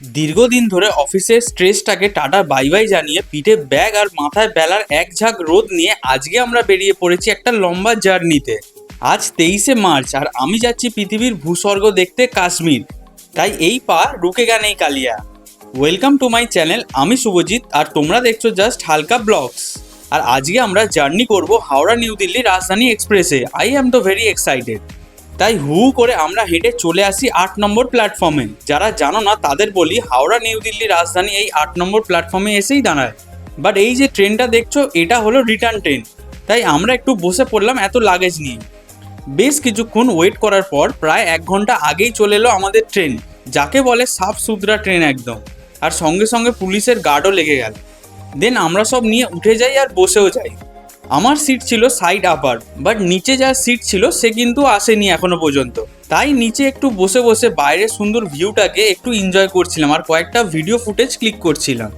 দীর্ঘদিন ধরে অফিসের স্ট্রেসটাকে টাটা বাই বাই জানিয়ে পিঠে ব্যাগ আর মাথায় বেলার এক ঝাঁক রোদ নিয়ে আজকে আমরা বেরিয়ে পড়েছি একটা লম্বা জার্নিতে। আজ 23শে মার্চ আর আমি যাচ্ছি পৃথিবীর ভূস্বর্গ দেখতে, কাশ্মীর। তাই এই পা রুকেগা নেই কালিয়া। ওয়েলকাম টু মাই চ্যানেল, আমি শুভজিৎ আর তোমরা দেখছো জাস্ট হালকা ব্লগস। আর আজকে আমরা জার্নি করব হাওড়া নিউ দিল্লি রাজধানী এক্সপ্রেসে। আই অ্যাম তো ভেরি এক্সাইটেড। তাই হু করে আমরা হেঁটে চলে আসি 8 নম্বর প্ল্যাটফর্মে। যারা জানো না তাদের বলি, হাওড়া নিউ দিল্লি রাজধানী এই 8 নম্বর প্ল্যাটফর্মে এসেই দাঁড়ায়। বাট এই যে ট্রেনটা দেখছো, এটা হলো রিটার্ন ট্রেন। তাই আমরা একটু বসে পড়লাম এত লাগেজ নিয়ে। বেশ কিছুক্ষণ ওয়েট করার পর প্রায় 1 ঘন্টা আগেই চলে এলো আমাদের ট্রেন, যাকে বলে সাফ সুতরা ট্রেন একদম। আর সঙ্গে সঙ্গে পুলিশের গার্ডও লেগে গেল। দেন আমরা সব নিয়ে উঠে যাই আর বসেও যাই। আমার সিট ছিল সাইড আপার, বাট নিচে যার সিট ছিল সে কিন্তু আসেনি এখনো পর্যন্ত। তাই নিচে একটু বসে বসে বাইরের সুন্দর ভিউটাকে একটু এনজয় করছিলাম আর কয়েকটা ভিডিও ফুটেজ ক্লিক করছিলাম।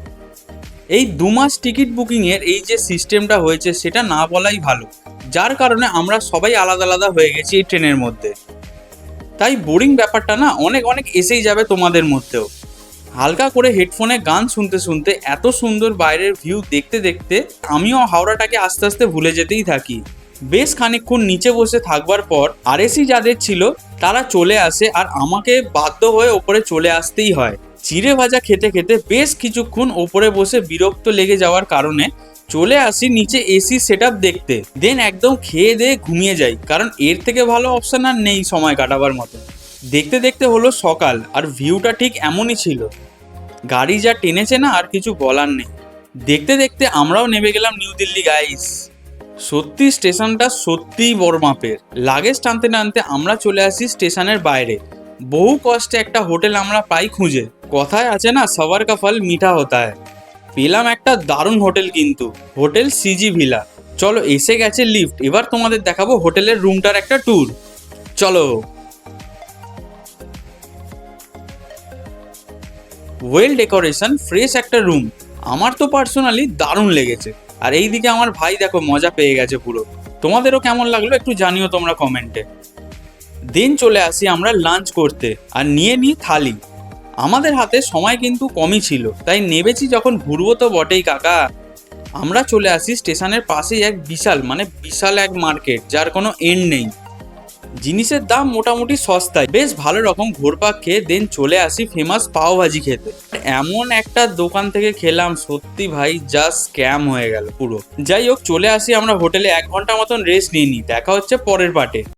এই 2 মাস টিকিট বুকিংয়ের এই যে সিস্টেমটা হয়েছে সেটা না বলাই ভালো, যার কারণে আমরা সবাই আলাদা আলাদা হয়ে গেছি এই ট্রেনের মধ্যে। তাই বোরিং ব্যাপারটা না অনেক অনেক এসেই যাবে তোমাদের মধ্যেও। হালকা করে হেডফোনে গান শুনতে শুনতে এত সুন্দর বাইরের ভিউ দেখতে দেখতে আমিও হাওড়াটাকে আস্তে আস্তে ভুলে যেতেই থাকি। বেশ খানিকক্ষণ নিচে বসে থাকবার পর আরএসি যাদের ছিল তারা চলে আসে আর আমাকে বাধ্য হয়ে ওপরে চলে আসতেই হয়। চিড়ে ভাজা খেতে খেতে বেশ কিছুক্ষণ ওপরে বসে বিরক্ত লেগে যাওয়ার কারণে চলে আসি নিচে এসি সেটআপ দেখতে। দেন একদম খেয়ে দিয়ে ঘুমিয়ে যাই, কারণ এর থেকে ভালো অপশন আর নেই সময় কাটাবার মতো। দেখতে দেখতে হলো সকাল আর ভিউটা ঠিক এমনই ছিল। গাড়ি যা টেনেছে না, আর কিছু বলার নেই। দেখতে দেখতে আমরাও নেমে গেলাম নিউ দিল্লি গাইস। সত্যি স্টেশনটা সত্যিই বড় মাপের। লাগেজ টানতে টানতে আমরা চলে আসি স্টেশনের বাইরে। বহু কষ্টে একটা হোটেল আমরা পাই খুঁজে। কথায় আছে না, সবার কা ফল মিঠা হতা হ্যায়। পেলাম একটা দারুণ হোটেল, কিন্তু হোটেল সিজি ভিলা। চলো, এসে গেছে লিফট। এবার তোমাদের দেখাবো হোটেলের রুমটার একটা ট্যুর। চলো। ওয়েল ডেকোরেশন, ফ্রেশ একটা রুম। আমার তো পার্সোনালি দারুণ লেগেছে। আর এইদিকে আমার ভাই দেখো মজা পেয়ে গেছে পুরো। তোমাদেরও কেমন লাগলো একটু জানিও তোমরা কমেন্টে। দেন চলে আসি আমরা লাঞ্চ করতে আর নিয়ে নিই থালি। আমাদের হাতে সময় কিন্তু কমই ছিল, তাই নেবেছি যখন ঘুরবো তো বটেই কাকা। আমরা চলে আসি স্টেশনের পাশেই এক বিশাল এক মার্কেট, যার কোনো এন্ড নেই। জিনিসের দাম মোটামুটি সস্তায়, বেশ ভালো রকম ঘোরপাক খেয়ে দেন চলে আসি ফেমাস পাও ভাজি খেতে। এমন একটা দোকান থেকে খেলাম, সত্যি ভাই জাস্ট স্ক্যাম হয়ে গেল পুরো। যাই হোক, চলে আসি আমরা হোটেলে। 1 ঘন্টা মতন রেস্ট নিয়ে নিই। দেখা হচ্ছে পরের পার্টে।